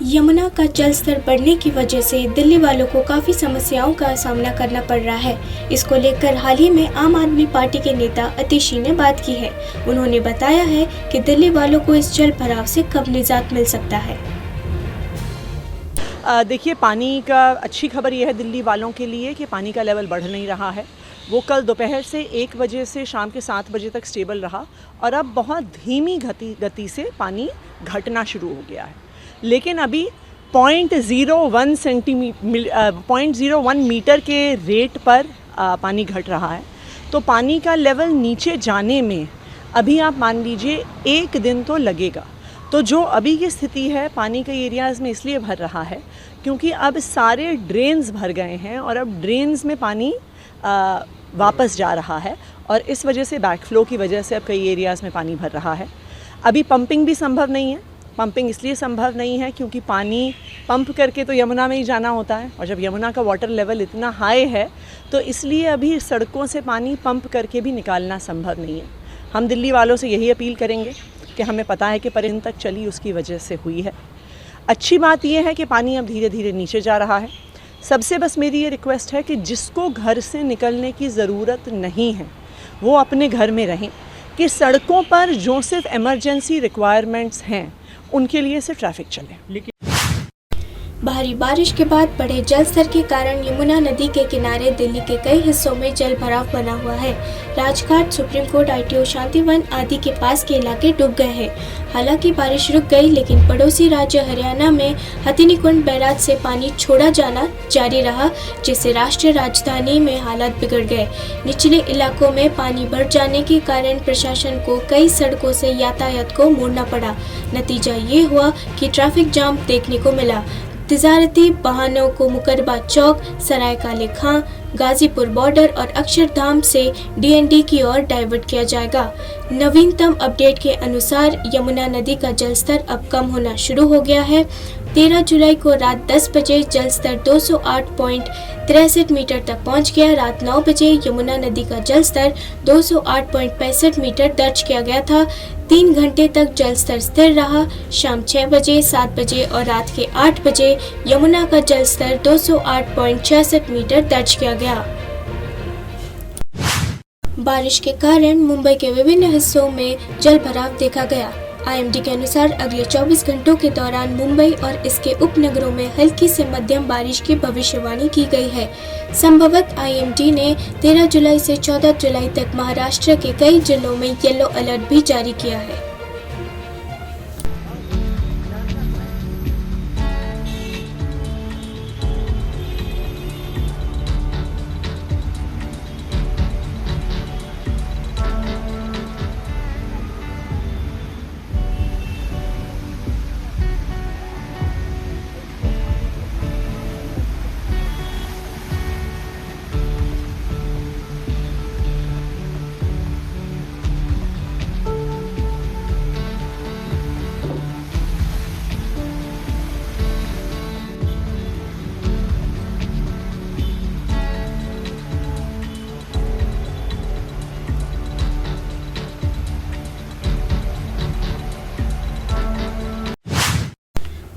यमुना का जल स्तर बढ़ने की वजह से दिल्ली वालों को काफ़ी समस्याओं का सामना करना पड़ रहा है। इसको लेकर हाल ही में आम आदमी पार्टी के नेता अतिशी ने बात की है। उन्होंने बताया है कि दिल्ली वालों को इस जल भराव से कब निजात मिल सकता है। देखिए, पानी का अच्छी खबर यह है दिल्ली वालों के लिए कि पानी का लेवल बढ़ नहीं रहा है। वो कल दोपहर से 1 बजे से शाम के 7 बजे तक स्टेबल रहा और अब बहुत धीमी गति से पानी घटना शुरू हो गया है। लेकिन अभी 0.01 मीटर के रेट पर पानी घट रहा है। तो पानी का लेवल नीचे जाने में अभी आप मान लीजिए 1 दिन तो लगेगा। तो जो अभी की स्थिति है पानी के एरियाज़ में इसलिए भर रहा है क्योंकि अब सारे ड्रेन्स भर गए हैं और अब ड्रेन्स में पानी वापस जा रहा है और इस वजह से बैकफ्लो की वजह से अब कई एरियाज़ में पानी भर रहा है। अभी पंपिंग भी संभव नहीं है। पंपिंग इसलिए संभव नहीं है क्योंकि पानी पंप करके तो यमुना में ही जाना होता है और जब यमुना का वाटर लेवल इतना हाई है तो इसलिए अभी सड़कों से पानी पंप करके भी निकालना संभव नहीं है। हम दिल्ली वालों से यही अपील करेंगे कि हमें पता है कि परिन तक चली उसकी वजह से हुई है। अच्छी बात यह है कि पानी अब धीरे धीरे नीचे जा रहा है। सबसे बस मेरी ये रिक्वेस्ट है कि जिसको घर से निकलने की ज़रूरत नहीं है वो अपने घर में रहें, कि सड़कों पर जो सिर्फ इमरजेंसी रिक्वायरमेंट्स हैं उनके लिए से ट्रैफिक चले। भारी बारिश के बाद बढ़े जल स्तर के कारण यमुना नदी के किनारे दिल्ली के कई हिस्सों में जल भराव बना हुआ है। Rajghat, supreme court, ITO, Shantivan आदि के पास के इलाके डूब गए हैं। हालांकि बारिश रुक गई लेकिन पड़ोसी राज्य हरियाणा में हथिनीकुंड बैराज से पानी छोड़ा जाना जारी रहा, जिससे राष्ट्रीय राजधानी में हालात बिगड़ गए। निचले इलाकों में पानी भर जाने के कारण प्रशासन को कई सड़कों से यातायात को मोड़ना पड़ा। नतीजा ये हुआ कि ट्रैफिक जाम देखने को मिला। तिजारती वाहनों को मुकरबा चौक, सराय काले खां, गाजीपुर बॉर्डर और अक्षरधाम से DND की ओर डाइवर्ट किया जाएगा। नवीनतम अपडेट के अनुसार यमुना नदी का जलस्तर अब कम होना शुरू हो गया है। 13 जुलाई को रात 10 बजे जलस्तर 208.63 मीटर तक पहुंच गया। रात 9 बजे यमुना नदी का जलस्तर 208.65 मीटर दर्ज किया गया था। 3 घंटे तक जलस्तर स्थिर रहा। शाम 6 बजे, 7 बजे और रात के 8 बजे यमुना का जलस्तर 208.66 मीटर दर्ज किया गया। बारिश के कारण मुंबई के विभिन्न हिस्सों में जल भराव देखा गया। IMD के अनुसार अगले 24 घंटों के दौरान मुंबई और इसके उपनगरों में हल्की से मध्यम बारिश की भविष्यवाणी की गई है। संभवतः IMD ने 13 जुलाई से 14 जुलाई तक महाराष्ट्र के कई जिलों में येलो अलर्ट भी जारी किया है।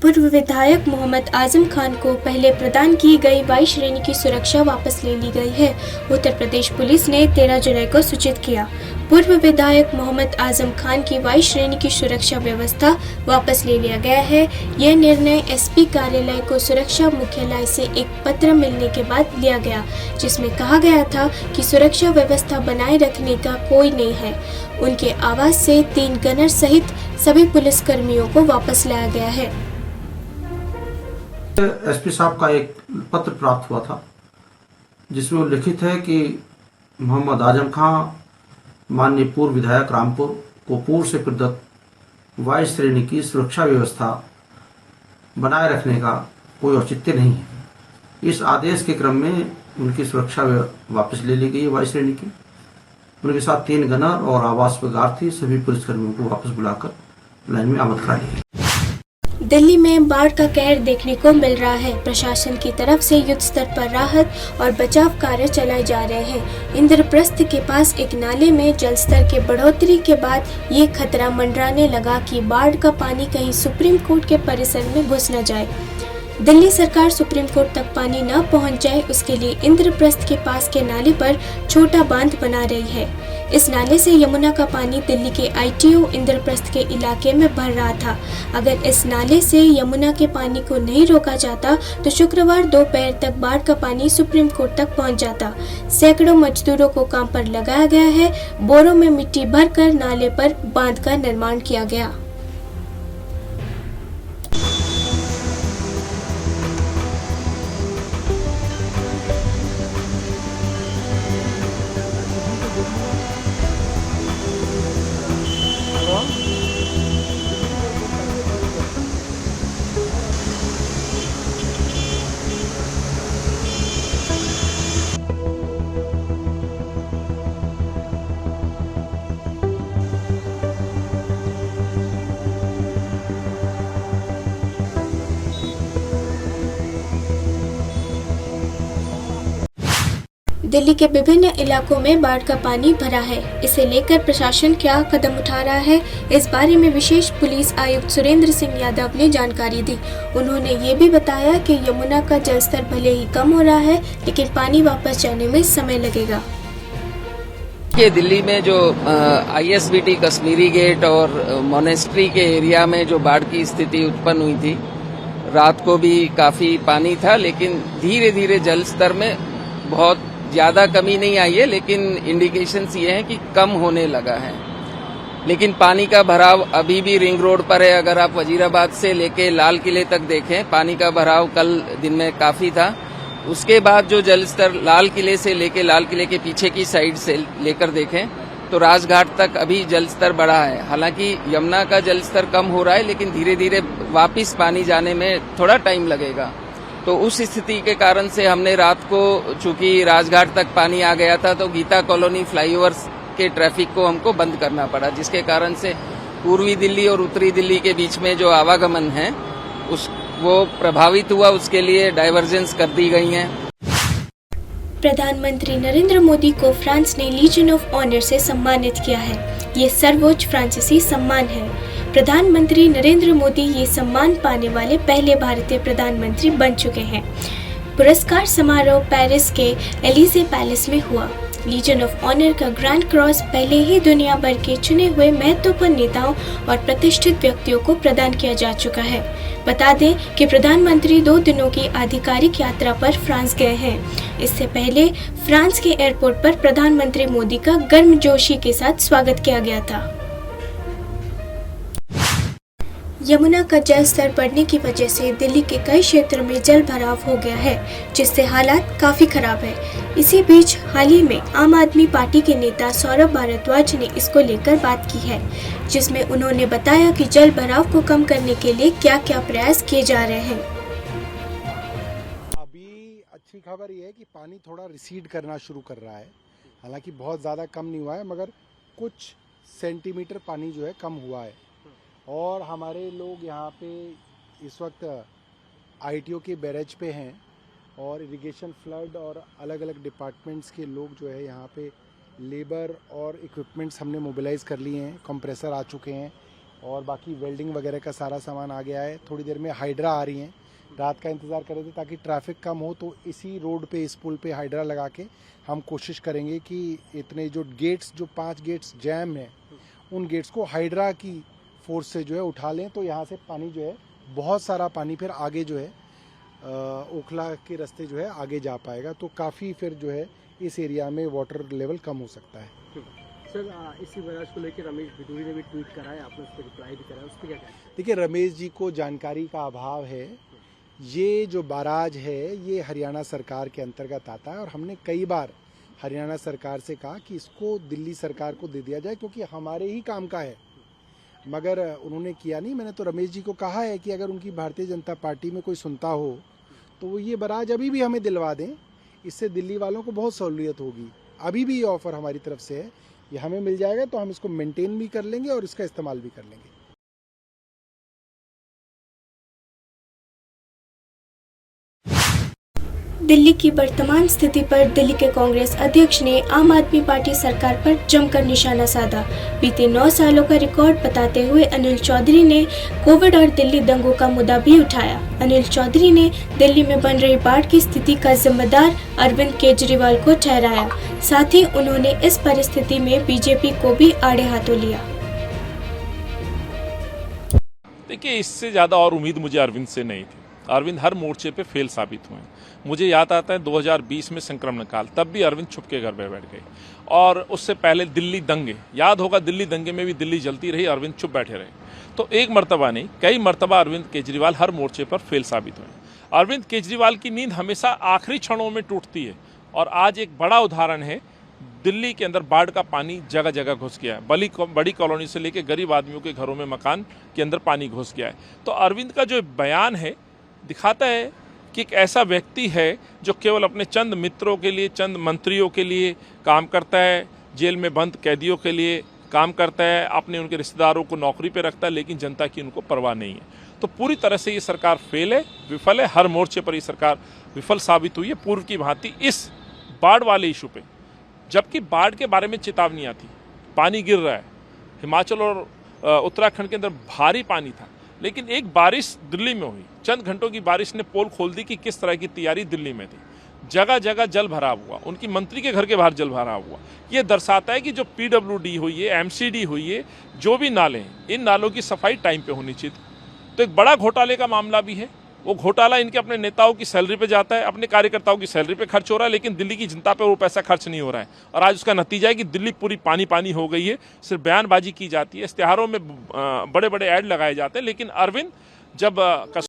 पूर्व विधायक मोहम्मद आजम खान को पहले प्रदान की गई वाई श्रेणी की सुरक्षा वापस ले ली गई है। उत्तर प्रदेश पुलिस ने 13 जुलाई को सूचित किया। पूर्व विधायक मोहम्मद आजम खान की वाई श्रेणी की सुरक्षा व्यवस्था वापस ले लिया गया है। यह निर्णय SP कार्यालय को सुरक्षा मुख्यालय से एक पत्र मिलने के बाद लिया गया, जिसमें कहा गया था कि सुरक्षा व्यवस्था बनाए रखने का कोई नहीं है। उनके आवास से 3 गनर सहित सभी पुलिस कर्मियों को वापस लाया गया है। SP साहब का एक पत्र प्राप्त हुआ था जिसमें उल्लिखित है कि मोहम्मद आजम खां माननीय पूर्व विधायक रामपुर को पूर्व से प्रदत्त वाई श्रेणी की सुरक्षा व्यवस्था बनाए रखने का कोई औचित्य नहीं है। इस आदेश के क्रम में उनकी सुरक्षा वापस ले ली गई है वाई श्रेणी की। उनके साथ 3 गनर और आवास पर गार्ड थी। सभी पुलिसकर्मियों को वापस बुलाकर लाइन में आमद करा ली गई। दिल्ली में बाढ़ का कहर देखने को मिल रहा है। प्रशासन की तरफ से युद्ध स्तर पर राहत और बचाव कार्य चलाए जा रहे हैं। इंद्रप्रस्थ के पास एक नाले में जलस्तर के बढ़ोतरी के बाद ये खतरा मंडराने लगा कि बाढ़ का पानी कहीं सुप्रीम कोर्ट के परिसर में घुस न जाए। दिल्ली सरकार सुप्रीम कोर्ट तक पानी न पहुंच जाए, उसके लिए इंद्रप्रस्थ के पास के नाले पर छोटा बांध बना रही है। इस नाले से यमुना का पानी दिल्ली के ITO इंद्रप्रस्थ के इलाके में भर रहा था। अगर इस नाले से यमुना के पानी को नहीं रोका जाता तो शुक्रवार दोपहर तक बाढ़ का पानी सुप्रीम कोर्ट तक पहुंच जाता। सैकड़ों मजदूरों को काम पर लगाया गया है। बोरों में मिट्टी भरकर नाले पर बांध का निर्माण किया गया। दिल्ली के विभिन्न इलाकों में बाढ़ का पानी भरा है। इसे लेकर प्रशासन क्या कदम उठा रहा है, इस बारे में विशेष पुलिस आयुक्त सुरेंद्र सिंह यादव ने जानकारी दी। उन्होंने ये भी बताया कि यमुना का जलस्तर भले ही कम हो रहा है, लेकिन पानी वापस जाने में समय लगेगा। कि दिल्ली में जो ISBT कश्मीरी गेट और मोनेस्ट्री के एरिया में जो बाढ़ की स्थिति उत्पन्न हुई थी, रात को भी काफी पानी था, लेकिन धीरे धीरे जल स्तर में बहुत ज्यादा कमी नहीं आई है, लेकिन इंडिकेशंस ये हैं कि कम होने लगा है। लेकिन पानी का भराव अभी भी रिंग रोड पर है। अगर आप वजीराबाद से लेके लाल किले तक देखें, पानी का भराव कल दिन में काफी था। उसके बाद जो जल स्तर लाल किले से लेके लाल किले के पीछे की साइड से लेकर देखें तो राजघाट तक अभी जल स्तर बढ़ा है। हालांकि यमुना का जल स्तर कम हो रहा है, लेकिन धीरे धीरे वापिस पानी जाने में थोड़ा टाइम लगेगा। तो उस स्थिति के कारण से हमने रात को, चूंकि राजघाट तक पानी आ गया था, तो गीता कॉलोनी फ्लाईओवर्स के ट्रैफिक को हमको बंद करना पड़ा, जिसके कारण से पूर्वी दिल्ली और उत्तरी दिल्ली के बीच में जो आवागमन है वो प्रभावित हुआ। उसके लिए डाइवर्जेंस कर दी गई हैं। प्रधानमंत्री नरेंद्र मोदी को फ्रांस ने लीजन ऑफ ऑनर से सम्मानित किया है। ये सर्वोच्च फ्रांसीसी सम्मान है। प्रधानमंत्री नरेंद्र मोदी ये सम्मान पाने वाले पहले भारतीय प्रधानमंत्री बन चुके हैं। पुरस्कार समारोह पेरिस के एलिजे पैलेस में हुआ। लीजन ऑफ ऑनर का ग्रैंड क्रॉस पहले ही दुनिया भर के चुने हुए महत्वपूर्ण नेताओं और प्रतिष्ठित व्यक्तियों को प्रदान किया जा चुका है। बता दें कि प्रधानमंत्री 2 दिनों की आधिकारिक यात्रा पर फ्रांस गए हैं। इससे पहले फ्रांस के एयरपोर्ट पर प्रधानमंत्री मोदी का गर्मजोशी के साथ स्वागत किया गया था। यमुना का जल स्तर बढ़ने की वजह से दिल्ली के कई क्षेत्रों में जल भराव हो गया है, जिससे हालात काफी खराब है। इसी बीच हाल ही में आम आदमी पार्टी के नेता सौरभ भारद्वाज ने इसको लेकर बात की है, जिसमें उन्होंने बताया कि जल भराव को कम करने के लिए क्या क्या प्रयास किए जा रहे हैं। अभी अच्छी खबर ये है कि पानी थोड़ा रिसीड करना शुरू कर रहा है। हालांकि बहुत ज़्यादा कम नहीं हुआ है, मगर कुछ सेंटीमीटर पानी जो है कम हुआ है। और हमारे लोग यहाँ पे इस वक्त ITO के बैरेज पे हैं और इरिगेशन, फ्लड और अलग अलग डिपार्टमेंट्स के लोग जो है यहाँ पे लेबर और इक्विपमेंट्स हमने मोबिलाइज़ कर लिए हैं। कंप्रेसर आ चुके हैं और बाकी वेल्डिंग वगैरह का सारा सामान आ गया है। थोड़ी देर में हाइड्रा आ रही हैं। रात का इंतज़ार कर रहे थे ताकि ट्रैफिक कम हो, तो इसी रोड पे, इस पुल पे हाइड्रा लगा के हम कोशिश करेंगे कि इतने जो गेट्स, जो 5 गेट्स जैम हैं, उन गेट्स को हाइड्रा की फोर्स से जो है उठा लें। तो यहाँ से पानी जो है, बहुत सारा पानी फिर आगे जो है ओखला के रास्ते जो है आगे जा पाएगा। तो काफ़ी फिर जो है इस एरिया में वाटर लेवल कम हो सकता है। सर, इसी बराज को लेकर रमेश बिदूरी ने भी ट्वीट करा है, आपने उस पर रिप्लाई भी करा है, उस पर क्या कहना है? देखिए, रमेश जी को जानकारी का अभाव है। ये जो बाराज है ये हरियाणा सरकार के अंतर्गत आता है और हमने कई बार हरियाणा सरकार से कहा कि इसको दिल्ली सरकार को दे दिया जाए, क्योंकि हमारे ही काम का है, मगर उन्होंने किया नहीं। मैंने तो रमेश जी को कहा है कि अगर उनकी भारतीय जनता पार्टी में कोई सुनता हो तो वो ये बराज अभी भी हमें दिलवा दें। इससे दिल्ली वालों को बहुत सहूलियत होगी। अभी भी ये ऑफर हमारी तरफ से है, ये हमें मिल जाएगा तो हम इसको मेंटेन भी कर लेंगे और इसका इस्तेमाल भी कर लेंगे। दिल्ली की वर्तमान स्थिति पर दिल्ली के कांग्रेस अध्यक्ष ने आम आदमी पार्टी सरकार पर जमकर निशाना साधा। बीते 9 सालों का रिकॉर्ड बताते हुए अनिल चौधरी ने कोविड और दिल्ली दंगों का मुद्दा भी उठाया। अनिल चौधरी ने दिल्ली में बन रही बाढ़ की स्थिति का जिम्मेदार अरविंद केजरीवाल को ठहराया। साथ ही उन्होंने इस परिस्थिति में बीजेपी को भी आड़े हाथों लिया। देखिए, इससे ज़्यादा और उम्मीद मुझे अरविंद से नहीं थी। अरविंद हर मोर्चे पे फेल साबित हुए। मुझे याद आता है 2020 में संक्रमण काल, तब भी अरविंद छुप के घर पे बैठ गए। और उससे पहले दिल्ली दंगे, याद होगा, दिल्ली दंगे में भी दिल्ली जलती रही, अरविंद चुप बैठे रहे। तो एक मर्तबा नहीं, कई मर्तबा अरविंद केजरीवाल हर मोर्चे पर फेल साबित हुए। अरविंद केजरीवाल की नींद हमेशा आखिरी क्षणों में टूटती है। और आज एक बड़ा उदाहरण है, दिल्ली के अंदर बाढ़ का पानी जगह जगह घुस गया है। बड़ी कॉलोनी से लेकर गरीब आदमियों के घरों में, मकान के अंदर पानी घुस गया है। तो अरविंद का जो बयान है दिखाता है कि एक ऐसा व्यक्ति है जो केवल अपने चंद मित्रों के लिए, चंद मंत्रियों के लिए काम करता है, जेल में बंद कैदियों के लिए काम करता है, अपने उनके रिश्तेदारों को नौकरी पे रखता है, लेकिन जनता की उनको परवाह नहीं है। तो पूरी तरह से ये सरकार फेल है, विफल है। हर मोर्चे पर ये सरकार विफल साबित हुई है। पूर्व की भांति इस बाढ़ वाले इशू पे, जबकि बाढ़ के बारे में चेतावनियाँ थी, पानी गिर रहा है, हिमाचल और उत्तराखंड के अंदर भारी पानी था, लेकिन एक बारिश दिल्ली में हुई, चंद घंटों की बारिश ने पोल खोल दी कि किस तरह की तैयारी दिल्ली में थी। जगह जगह जल भराव हुआ, उनकी मंत्री के घर के बाहर जल भराव हुआ। ये दर्शाता है कि जो PWD हुई है, MCD हुई है, जो भी नाले हैं, इन नालों की सफाई टाइम पे होनी चाहिए। तो एक बड़ा घोटाले का मामला भी है। वो घोटाला इनके अपने नेताओं की सैलरी पे जाता है, अपने कार्यकर्ताओं की सैलरी पे खर्च हो रहा है, लेकिन दिल्ली की जनता पे वो पैसा खर्च नहीं हो रहा है। और आज उसका नतीजा है कि दिल्ली पूरी पानी पानी हो गई है। सिर्फ बयानबाजी की जाती है, इश्तिहारों में बड़े बड़े ऐड लगाए जाते हैं, लेकिन अरविंद जब